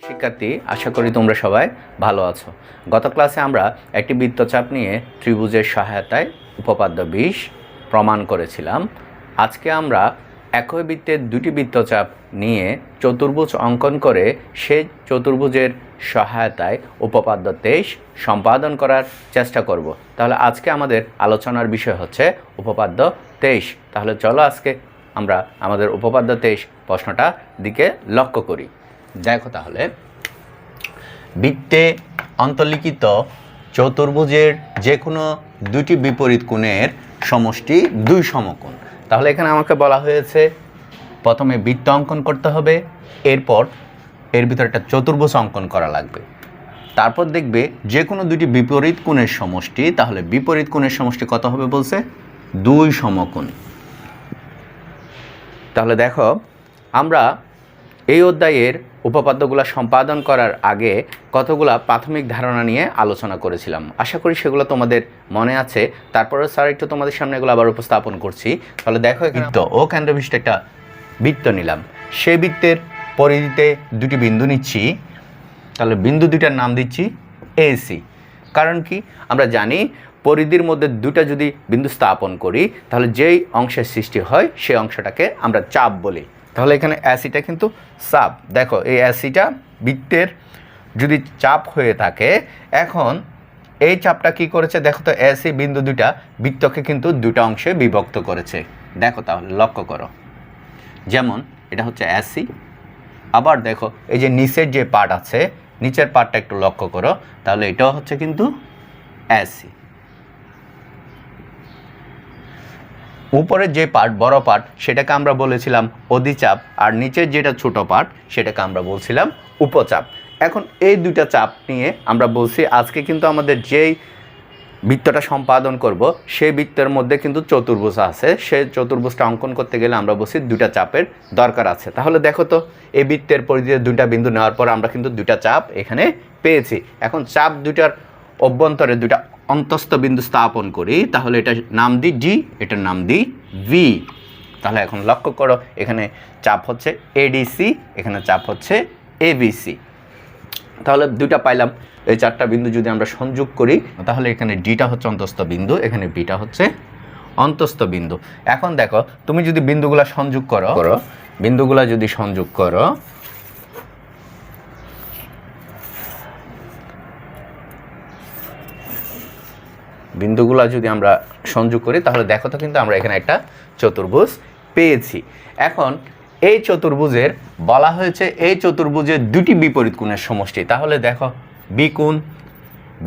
শিক্ষার্থী, আশা করি তোমরা সবাই ভালো আছো। গত ক্লাসে আমরা একটি বৃত্তচাপ নিয়ে ত্রিভুজের সহায়তায় উপপাদ্য 20 প্রমাণ করেছিলাম। আজকে আমরা একই বৃত্তের দুটি বৃত্তচাপ নিয়ে চতুর্ভুজ অঙ্কন করে সেই চতুর্ভুজের সহায়তায় উপপাদ্য 23 সম্পাদন করার চেষ্টা করব। তাহলে আজকে আমাদের আলোচনার বিষয় হচ্ছে উপপাদ্য 23। তাহলে চলো আজকে আমরা আমাদের উপপাদ্য 23 প্রশ্নটা দিকে লক্ষ্য করি। দেখো, তাহলে বৃত্তে অন্তর্লিখিত চতুর্ভুজের যে কোনো দুটি বিপরীত কোণের সমষ্টি দুই সমকোণ। তাহলে এখানে আমাকে বলা হয়েছে প্রথমে বৃত্ত অঙ্কন করতে হবে, এরপর এর ভিতরে একটা চতুর্ভুজ অঙ্কন করা লাগবে। তারপর দেখবে যে কোনো দুটি বিপরীত কোণের সমষ্টি। তাহলে বিপরীত কোণের সমষ্টি কত হবে বলছে? দুই সমকোণ। তাহলে দেখো, আমরা এই অধ্যায়ের উপপাদ্যগুলো সম্পাদন করার আগে কতগুলা প্রাথমিক ধারণা নিয়ে আলোচনা করেছিলাম। আশা করি সেগুলো তোমাদের মনে আছে। তারপরে স্যার একটু তোমাদের সামনে এগুলো আবার উপস্থাপন করছি। তাহলে দেখো, বৃত্ত ও কেন্দ্রবিশিষ্ট একটা বৃত্ত নিলাম। সেই বৃত্তের পরিধিতে দুটি বিন্দু নিচ্ছি। তাহলে বিন্দু দুইটার নাম দিচ্ছি এসি। কারণ কি, আমরা জানি পরিধির মধ্যে দুটা যদি বিন্দু স্থাপন করি তাহলে যেই অংশের সৃষ্টি হয় সেই অংশটাকে আমরা চাপ বলি। তাহলে এখানে অ্যাসিটা কিন্তু চাপ। দেখো, এই অ্যাসিটা বৃত্তের যদি চাপ হয়ে থাকে, এখন এই চাপটা কি করেছে দেখো তো, অ্যাসি বিন্দু দুইটা বৃত্তকে কিন্তু দুটা অংশে বিভক্ত করেছে। দেখো, তাহলে লক্ষ্য করো, যেমন এটা হচ্ছে অ্যাসি। আবার দেখো, এই যে নিচের যে পার্ট আছে, নিচের পার্টটা একটু লক্ষ্য করো, তাহলে এটাও হচ্ছে কিন্তু অ্যাসি। উপরের যে পার্ট, বড় পার্ট, সেটাকে আমরা বলেছিলাম অধিচাপ, আর নিচের যেটা ছোট পার্ট সেটাকে আমরা বলছিলাম উপচাপ। এখন এই দুইটা চাপ নিয়ে আমরা বলছি আজকে কিন্তু আমাদের যেই বৃত্তটা সম্পাদন করব সেই বৃত্তের মধ্যে কিন্তু চতুর্ভুজ আছে। সেই চতুর্ভুজটা অঙ্কন করতে গেলে আমরা বলছি দুটা চাপের দরকার আছে। তাহলে দেখো তো, এই বৃত্তের পরিধিতে দুইটা বিন্দু নেওয়ার পর আমরা কিন্তু দুইটা চাপ এখানে পেয়েছি। এখন চাপ দুটার অভ্যন্তরে দুটা অন্তস্থ বিন্দু স্থাপন করি। তাহলে এটার নাম দিই ডি, এটার নাম দিই ভি। তাহলে এখন লক্ষ্য করো, এখানে চাপ হচ্ছে এডিসি, এখানে চাপ হচ্ছে এবিসি। তাহলে দুইটা পাইলাম। এই চারটা বিন্দু যদি আমরা সংযোগ করি তাহলে এখানে ডিটা হচ্ছে অন্তস্থ বিন্দু, এখানে বিটা হচ্ছে অন্তস্থ বিন্দু। এখন দেখো, তুমি যদি বিন্দুগুলা সংযোগ করো, বিন্দুগুলা যদি সংযোগ করো, বিন্দুগুলা যদি আমরা সংযোগ করি তাহলে দেখো তো, কিন্তু আমরা এখানে একটা চতুর্ভুজ পেয়েছি। এখন এই চতুর্ভুজের বলা হয়েছে এই চতুর্ভুজের দুটি বিপরীত কোণের সমষ্টি। তাহলে দেখো, বি কোণ,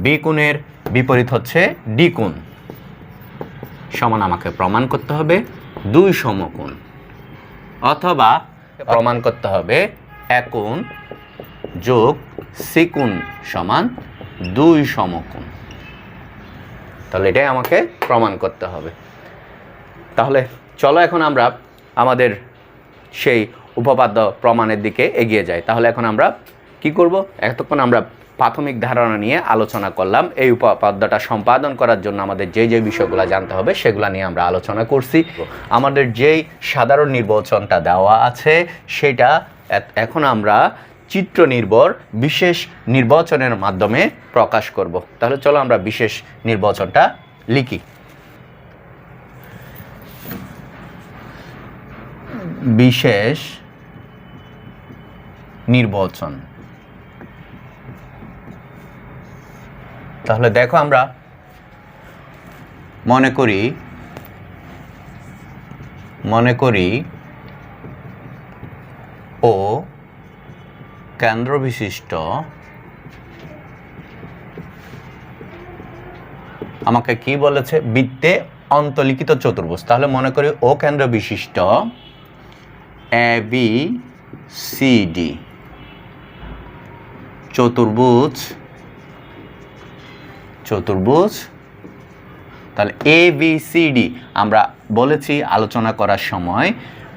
বি কোণের বিপরীত হচ্ছে ডি কোণ, সমান আমাকে প্রমাণ করতে হবে দুই সমকোণ, অথবা প্রমাণ করতে হবে এক কোণ যোগ সি কোণ সমান দুই সমকোণ। তাহলে এটাই আমাকে প্রমাণ করতে হবে। তাহলে চলো এখন আমরা আমাদের সেই উপপাদ্য প্রমাণের দিকে এগিয়ে যাই। তাহলে এখন আমরা কি করব? এতক্ষণ আমরা প্রাথমিক ধারণা নিয়ে আলোচনা করলাম। এই উপপাদ্যটা সম্পাদন করার জন্য আমাদের যে যে বিষয়গুলো জানতে হবে সেগুলো নিয়ে আমরা আলোচনা করছি। আমাদের যেই সাধারণ নির্বাচনটা দেওয়া আছে সেটা এখন আমরা চিত্র নির্ভর বিশেষ নির্বাচনের মাধ্যমে প্রকাশ করব। তাহলে চলো আমরা বিশেষ নির্বাচনটা লিখি। বিশেষ নির্বাচন। তাহলে দেখো, আমরা মনে করি ও কেন্দ্র বিশিষ্ট আমাকে কি বলেছে? বৃত্তে অন্তর্লিখিত চতুর্ভুজ। তাহলে মনে করি ও কেন্দ্র বিশিষ্ট এ বি সি ডি চতুর্ভুজ। তাহলে এ বি সি ডি আমরা বলেছি আলোচনা করার সময়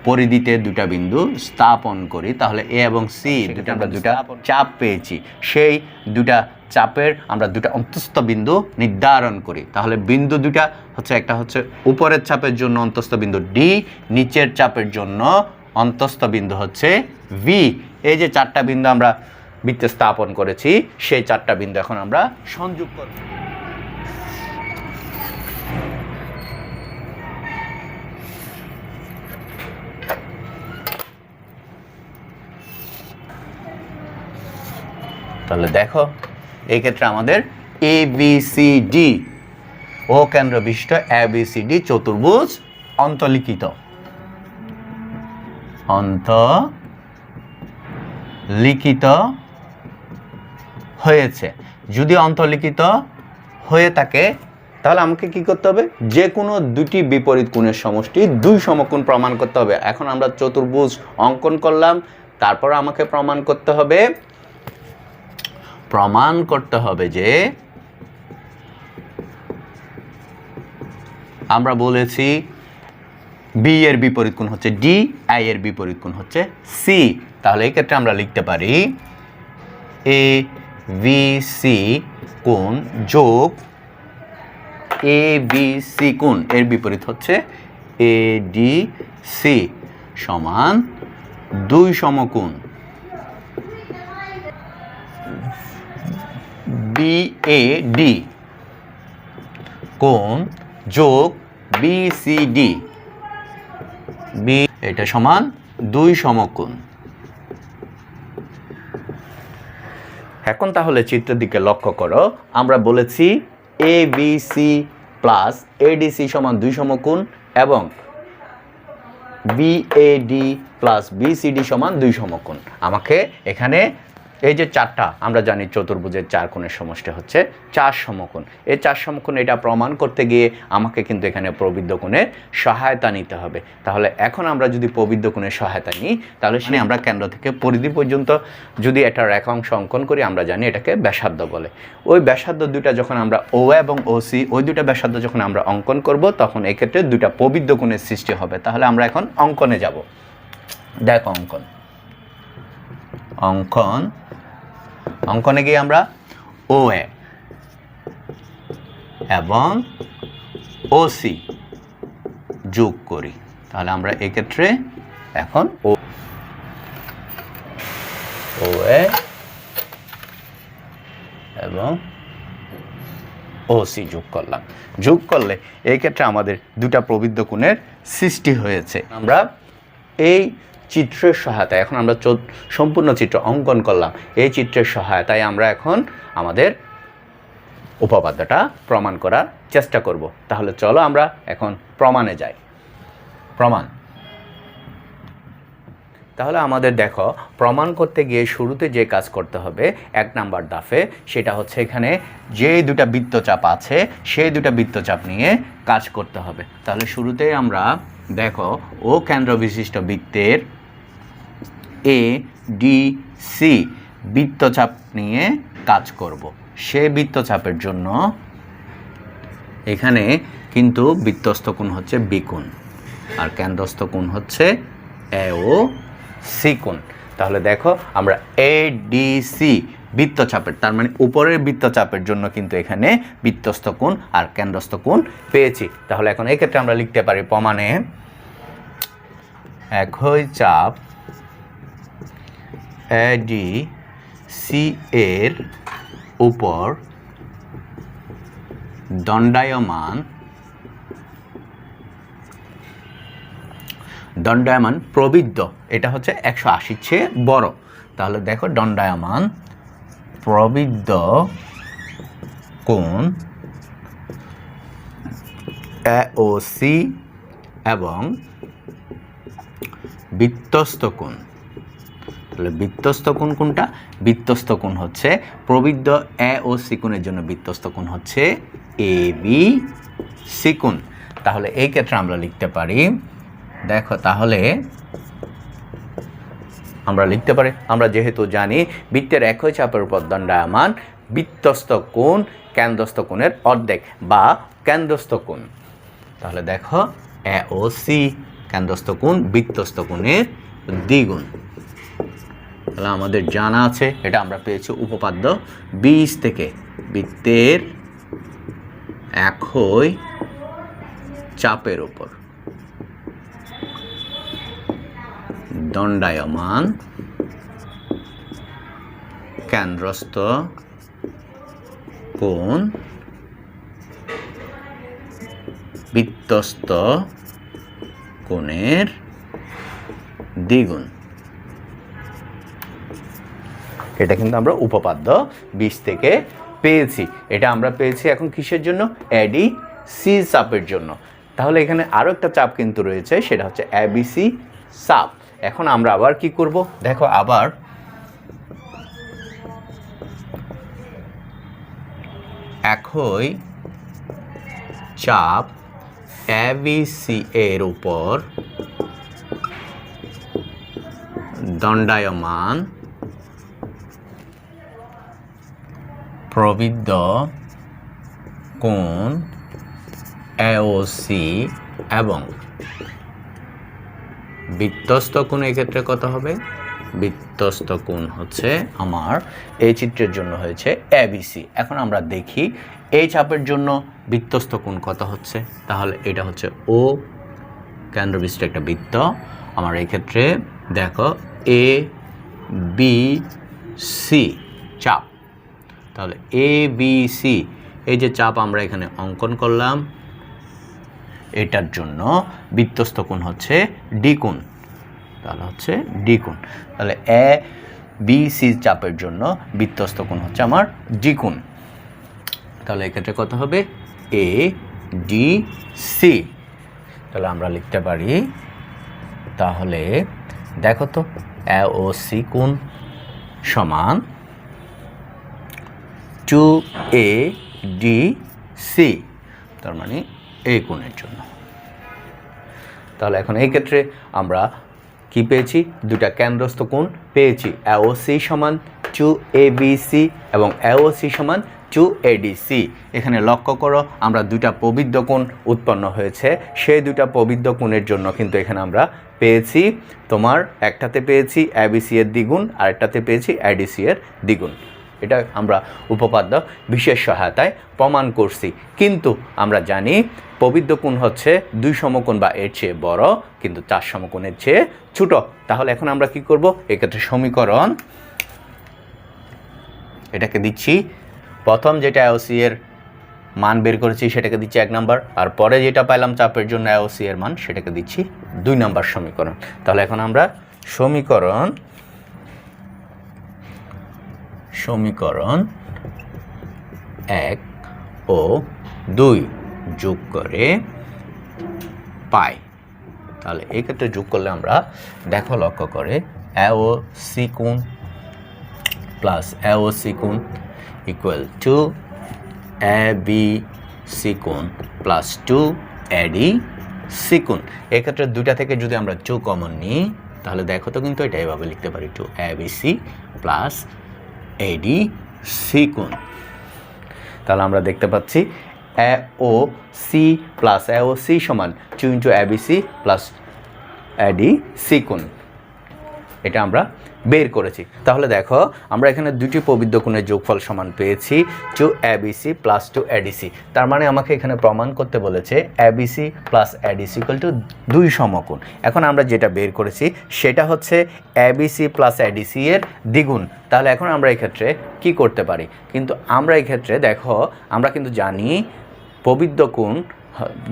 পরিধিতে দুটা বিন্দু স্থাপন করি। তাহলে এ এবং সি দুটা আমরা দুটা চাপ পেয়েছি। সেই দুটা চাপের আমরা দুটা অন্তস্থ বিন্দু নির্ধারণ করি। তাহলে বিন্দু দুটা হচ্ছে, একটা হচ্ছে উপরের চাপের জন্য অন্তস্থ বিন্দু ডি, নিচের চাপের জন্য অন্তস্থ বিন্দু হচ্ছে ভি। এই যে চারটা বিন্দু আমরা বৃত্তে স্থাপন করেছি সেই 4টা বিন্দু এখন আমরা সংযোগ করব। তাহলে দেখো এই ক্ষেত্রে আমাদের ABCD ও কেন্দ্র বিশিষ্ট ABCD চতুর্ভুজ অন্তর্লিখিত হয়েছে। যদি অন্তর্লিখিত হয়ে থাকে তাহলে আমাকে কি করতে হবে, যে কোনো দুটি বিপরীত কোণের সমষ্টি 2 সমকোণ প্রমাণ করতে হবে। এখন আমরা চতুর্ভুজ অঙ্কন করলাম, তারপর আমাকে প্রমাণ করতে হবে যে আমরা বলেছি বি এর বিপরীত কোণ হচ্ছে ডি, আই এর বিপরীত কোণ হচ্ছে সি। তাহলে এই ক্ষেত্রে আমরা লিখতে পারি এ বি সি কোণ যোগ এ বি সি কোণ এর বিপরীত হচ্ছে এ ডি সি সমান 2 সমকোণ বি এ ডি কোণ যোগ বি সি ডি বি, এটা সমান 2 সমকোণ। এখন তাহলে চিত্রের দিকে লক্ষ্য করো, আমরা বলেছি A B C plus ADC সমান 2 সমকোণ এবং B A D plus BCD সমান 2 সমকোণ। আমাকে এখানে এই যে 4টা আমরা জানি চতুর্ভুজের 4 কোণের সমষ্টি হচ্ছে 4 সমকোণ। এই 4 সমকোণ এটা প্রমাণ করতে গিয়ে আমাকে কিন্তু এখানে প্রবৃদ্ধ কোণের সহায়তা নিতে হবে। তাহলে এখন আমরা যদি প্রবৃদ্ধ কোণের সহায়তা নিই তাহলে সেখানে আমরা কেন্দ্র থেকে পরিধি পর্যন্ত যদি এটা রেখাংশ অঙ্কন করি, আমরা জানি এটাকে ব্যাসার্ধ বলে। ওই ব্যাসার্ধ দুটা যখন আমরা ও এবং ওসি ওই দুটা ব্যাসার্ধ যখন আমরা অঙ্কন করব তখন এক্ষেত্রে দুটা প্রবৃদ্ধ কোণের সৃষ্টি হবে। তাহলে আমরা এখন অঙ্কনে যাব। দেখো অঙ্কনে গিয়ে আমরা ও এ এবং ওসি যোগ করি। তাহলে আমরা এক্ষেত্রে এখন ও এ এবং ওসি যোগ করলাম। যোগ করলে এই ক্ষেত্রে আমাদের দুটা প্রবৃদ্ধ কোণের সৃষ্টি হয়েছে। আমরা এই চিত্রের সহায়তায় এখন আমরা সম্পূর্ণ চিত্র অঙ্কন করলাম। এই চিত্রের সহায়তায় আমরা এখন আমাদের উপপাদ্যটা প্রমাণ করার চেষ্টা করব। তাহলে চলো আমরা এখন প্রমাণে যাই। তাহলে আমাদের দেখো প্রমাণ করতে গিয়ে শুরুতে যে কাজ করতে হবে 1 নাম্বার ধাপে, সেটা হচ্ছে এখানে যে দুটা বৃত্তচাপ আছে সেই দুটা বৃত্তচাপ নিয়ে কাজ করতে হবে। তাহলে শুরুতেই আমরা দেখো ও কেন্দ্র বিশিষ্ট বৃত্তের এ ডি সি বৃত্তচাপ নিয়ে কাজ করব। সেই বৃত্তচাপের জন্য এখানে কিন্তু বৃত্তস্থ কোণ হচ্ছে বি কোণ আর কেন্দ্রস্থ কোণ হচ্ছে এ ও সি কোণ। তাহলে দেখো আমরা এ ডি সি বৃত্তচাপের, তার মানে উপরের বৃত্তচাপের জন্য কিন্তু এখানে বৃত্তস্থ কোণ আর কেন্দ্রস্থ কোণ পেয়েছি। তাহলে এখন এই ক্ষেত্রে আমরা লিখতে পারি প্রমাণে একই চাপ এডিসি এর উপর দণ্ডায়মান প্রবৃদ্ধ, এটা হচ্ছে 180 চেয়ে বড়। তাহলে দেখো দণ্ডায়মান প্রবৃদ্ধ কোণ এওসি এবং বৃত্তস্থ কোণ। তাহলে বৃত্তস্থ কোণ কোনটা? বৃত্তস্থ কোণ হচ্ছে প্রবৃদ্ধ এ ও সি কোণের জন্য বৃত্তস্থ কোণ হচ্ছে এ বি সি কোণ। তাহলে এই ক্ষেত্রে আমরা লিখতে পারি, দেখো তাহলে আমরা লিখতে পারি, আমরা যেহেতু জানি বৃত্তের একই চাপের উপর দণ্ডায়মান বৃত্তস্থ কোণ কেন্দ্রস্থ কোণের অর্ধেক বা কেন্দ্রস্থ কোণ। তাহলে দেখো এ ও সি কেন্দ্রস্থ কোণ বৃত্তস্থ কোণের দ্বিগুণ। তাহলে আমাদের জানা আছে, এটা আমরা পেয়েছি উপপাদ্য 20 থেকে, বৃত্তের একই চাপের উপর দণ্ডায়মান কেন্দ্রস্থ কোণ বৃত্তস্থ কোণের দ্বিগুণ। এটা কিন্তু আমরা উপপাদ্য 20 থেকে পেয়েছি। এটা আমরা পেয়েছি এখন কিসের জন্য? এডিসি চাপের জন্য। তাহলে এখানে আরও একটা চাপ কিন্তু রয়েছে, সেটা হচ্ছে এবিসি চাপ। এখন আমরা আবার কি করব? দেখো, আবার একই চাপ এবিসি এর উপর দণ্ডায়মান প্রবৃদ্ধ কোণ এওসি এবং বৃত্তস্থ কোণ এক্ষেত্রে কত হবে? বৃত্তস্থ কোণ হচ্ছে আমার এই চিত্রের জন্য হয়েছে এবিসি। এখন আমরা দেখি এই চাপের জন্য বৃত্তস্থ কোণ কত হচ্ছে। তাহলে এটা হচ্ছে ও কেন্দ্রবিশিষ্ট একটা বৃত্ত। আমার এই ক্ষেত্রে দেখো এ বি সি চাপ। তাহলে এ বি সি এই যে চাপ আমরা এখানে অঙ্কন করলাম, এটার জন্য বৃত্তস্থ কোণ হচ্ছে ডি কোণ। তাহলে হচ্ছে ডি কোণ। তাহলে এ বি সি চাপের জন্য বৃত্তস্থ কোণ হচ্ছে আমার ডি কোণ। তাহলে এক্ষেত্রে কত হবে? A D C. তাহলে আমরা লিখতে পারি, তাহলে দেখো তো এ ও সি কোণ সমান 2ADC, তার মানে এই কোণের জন্য। তাহলে এখন এই ক্ষেত্রে আমরা কি পেয়েছি? দুটা কেন্দ্রস্থ কোণ পেয়েছি। AOC সমান 2ABC এবং AOC সমান 2ADC। এখানে লক্ষ্য করো, আমরা দুটা প্রবৃদ্ধ কোণ উৎপন্ন হয়েছে। সেই দুটা প্রবৃদ্ধ কোণের জন্য কিন্তু এখানে আমরা পেয়েছি, তোমার একটাতে পেয়েছি ABC এর দ্বিগুণ, আরেকটাতে পেয়েছি ADC এর দ্বিগুণ। এটা আমরা উপপাদ্য বিশেষ সহায়তায় প্রমাণ করছি। কিন্তু আমরা জানি প্রবৃদ্ধ কোণ হচ্ছে 2 সমকোণ বা এর চেয়ে বড়, কিন্তু 4 সমকোণের চেয়ে ছোট। তাহলে এখন আমরা কি করব? এক্ষেত্রে সমীকরণ এটাকে দিচ্ছি, প্রথম যেটা AOC এর মান বের করেছি সেটাকে দিচ্ছি 1 নাম্বার, আর পরে যেটা পাইলাম চাপের জন্য AOC এর মান সেটাকে দিচ্ছি 2 নাম্বার সমীকরণ। তাহলে এখন আমরা সমীকরণ 1 ও 2 যোগ করে পাই। তাহলে এই ক্ষেত্রে যোগ করলে আমরা দেখো, লক্ষ্য করে AOC কোণ প্লাস AOC কোণ ইকুয়াল টু ABC কোণ প্লাস 2ADC কোণ। এক্ষেত্রে দুইটা থেকে যদি আমরা যোগ কমন নিই, তাহলে দেখো তো কিন্তু এটা এভাবে লিখতে পারি 2ABC প্লাস ADC কোণ। তাহলে আমরা দেখতে পাচ্ছি AOC প্লাস AOC সমান 2 ইন্টু ABC প্লাস ADC কোণ। এটা আমরা বের করেছি। তাহলে দেখো, আমরা এখানে দুটি প্রবৃদ্ধ কোণের যোগফল সমান পেয়েছি 2ABC প্লাস 2ADC। তার মানে আমাকে এখানে প্রমাণ করতে বলেছে ABC plus ADC equal to 2 সমকোণ। এখন আমরা যেটা বের করেছি সেটা হচ্ছে ABC প্লাস ADC এর দ্বিগুণ। তাহলে এখন আমরা এই ক্ষেত্রে কি করতে পারি? কিন্তু আমরা এই ক্ষেত্রে দেখো, আমরা কিন্তু জানি প্রবৃদ্ধ কোণ,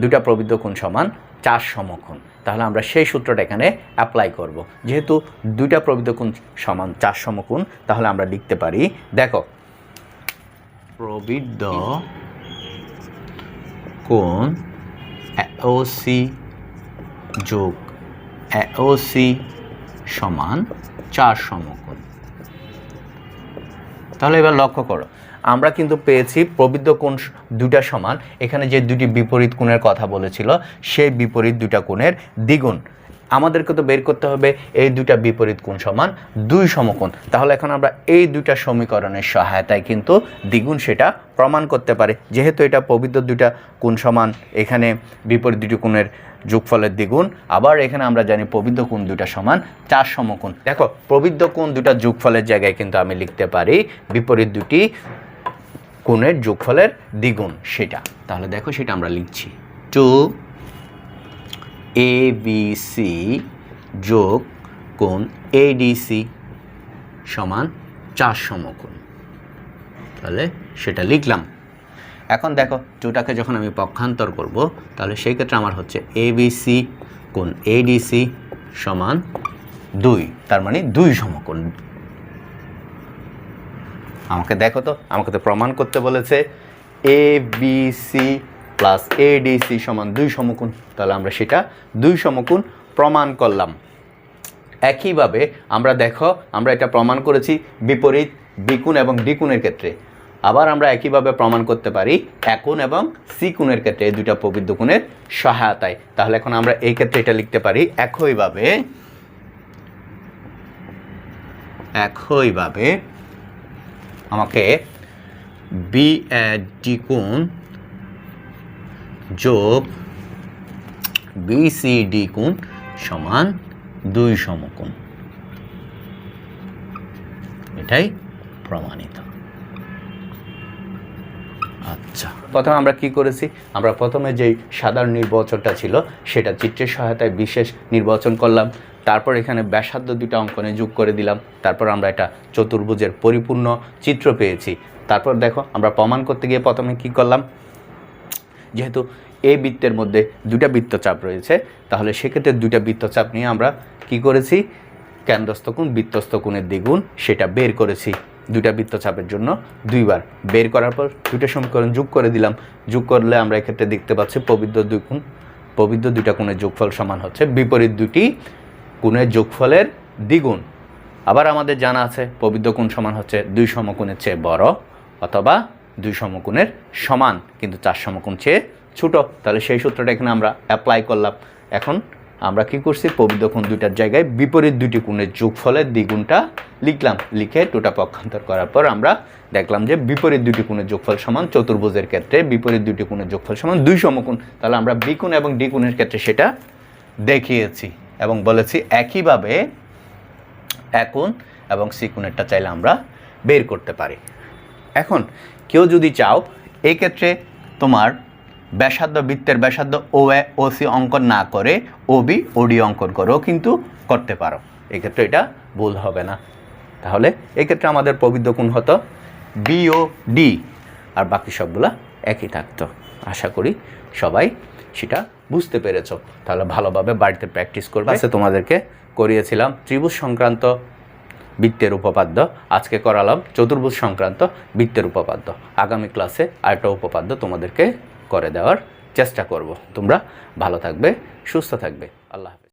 দুটা প্রবৃদ্ধ কোণ সমান 4 সমকোণ। তাহলে আমরা সেই সূত্রটা এখানে অ্যাপ্লাই করব। যেহেতু দুইটা প্রবৃদ্ধ কোণ সমান 4 সমকোণ, তাহলে আমরা লিখতে পারি, দেখো, প্রবৃদ্ধ কোণ AOC যোগ AOC সমান 4 সমকোণ। তাহলে এবার লক্ষ্য করো, আমরা কিন্তু পেয়েছি প্রবৃদ্ধ কোণ দুটা সমান। এখানে যে দুটি বিপরীত কোণের কথা বলেছিল, সেই বিপরীত দুটা কোণের দ্বিগুণ। আমাদেরকে তো বের করতে হবে এই দুটা বিপরীত কোণ সমান 2 সমকোণ। তাহলে এখন আমরা এই দুটা সমীকরণের সহায়তায় কিন্তু দ্বিগুণ সেটা প্রমাণ করতে পারি। যেহেতু এটা প্রবৃদ্ধ দুটা কোণ সমান, এখানে বিপরীত দুটি কোণের যোগফলের দ্বিগুণ। আবার এখানে আমরা জানি প্রবৃদ্ধ কোণ দুটা সমান 4 সমকোণ। দেখো, প্রবৃদ্ধ কোণ দুটা যোগফলের জায়গায় কিন্তু আমি লিখতে পারি বিপরীত দুটি কোণের যোগফলের দ্বিগুণ সেটা। তাহলে দেখো, সেটা আমরা লিখছি 2ABC যোগ কোণ ADC সমান 4 সমকোণ। তাহলে সেটা লিখলাম। এখন দেখো দুটাকে যখন আমি পক্ষান্তর করব তাহলে সেই ক্ষেত্রে আমার হচ্ছে ABC কোণ ADC সমান 2, তার মানে 2 সমকোণ। আমাকে দেখো তো, আমাকে তো প্রমাণ করতে বলেছে ABC প্লাস ADC সমান 2 সমকোণ, তাহলে আমরা সেটা 2 সমকোণ প্রমাণ করলাম। একইভাবে আমরা দেখো আমরা এটা প্রমাণ করেছি বিপরীত বিকোণ এবং দ্বিকোণের ক্ষেত্রে, আবার আমরা একইভাবে প্রমাণ করতে পারি একোণ এবং সি কোণের ক্ষেত্রে, এই দুইটা প্রবৃদ্ধ কোণের সহায়তায়। তাহলে এখন আমরা এই ক্ষেত্রে এটা লিখতে পারি একইভাবে আমাকে BAD কোণ যোগ BCD কোণ সমান 2 সমকোণ, এটাই প্রমাণিত। আচ্ছা, প্রথমে আমরা কি করেছি, আমরা প্রথমে যেই সাধারণ নির্বাচনটা ছিল সেটা চিত্রের সহায়তায় বিশেষ নির্বাচন করলাম, তারপর এখানে ব্যাসার্ধ দুটো অঙ্কনে যোগ করে দিলাম, তারপর আমরা এটা চতুর্ভুজের পরিপূর্ণ চিত্র পেয়েছি। তারপর দেখো আমরা প্রমাণ করতে গিয়ে প্রথমে কি করলাম, যেহেতু এই বৃত্তের মধ্যে দুটা বৃত্তচাপ রয়েছে তাহলে সেক্ষেত্রে দুটা বৃত্তচাপ নিয়ে আমরা কি করেছি, কেন্দ্রস্থ কোণ বৃত্তস্থ কোণের দ্বিগুণ সেটা বের করেছি দুটা বৃত্তচাপের জন্য 2 বার। বের করার পর দুটো সমীকরণ যোগ করে দিলাম, যোগ করলে আমরা এক্ষেত্রে দেখতে পাচ্ছি প্রবৃদ্ধ দুইটা কোণের যোগফল সমান হচ্ছে বিপরীত দুটি কোণের যোগফলের দ্বিগুণ। আবার আমাদের জানা আছে প্রবৃদ্ধ কোণ সমান হচ্ছে 2 সমকোণের চেয়ে বড় অথবা 2 সমকোণের সমান, কিন্তু 4 সমকোণ চেয়ে ছোট। তাহলে সেই সূত্রটা এখানে আমরা অ্যাপ্লাই করলাম। এখন আমরা কি করছি, প্রবৃদ্ধ কোণ দুইটার জায়গায় বিপরীত দুটি কোণের যোগফলের দ্বিগুণটা লিখলাম, লিখে দুটা পক্ষান্তর করার পর আমরা দেখলাম যে বিপরীত দুটি কোণের যোগফল সমান, চতুর্ভুজের ক্ষেত্রে বিপরীত দুটি কোণের যোগফল সমান 2 সমকোণ। তাহলে আমরা বিকোণ এবং দ্বিকোণের ক্ষেত্রে সেটা দেখিয়েছি এবং বলেছি একইভাবে একোণ এবং সি কোণেরটা চাইলে আমরা বের করতে পারি। এখন কেউ যদি চাও এই ক্ষেত্রে তোমার ব্যাসার্ধ বৃত্তের ব্যাসার্ধ OC অঙ্কন না করে OB OD অঙ্কন করেও কিন্তু করতে পারো, এক্ষেত্রে এটা ভুল হবে না। তাহলে এক্ষেত্রে আমাদের প্রবৃদ্ধ কোণ হতো BOD আর বাকি সবগুলা একই থাকতো। আশা করি সবাই সেটা বুঝতে পেরেছ। তাহলে ভালোভাবে বাড়িতে প্র্যাকটিস করবে। তোমাদেরকে করিয়েছিলাম ত্রিভুজ সংক্রান্ত বৃত্তের উপপাদ্য, আজকে করালাম চতুর্ভুজ সংক্রান্ত বৃত্তের উপপাদ্য। আগামী ক্লাসে আরেকটা উপপাদ্য তোমাদেরকে করে দেওয়ার চেষ্টা করব। তোমরা ভালো থাকবে, সুস্থ থাকবে। আল্লাহ হাফেজ।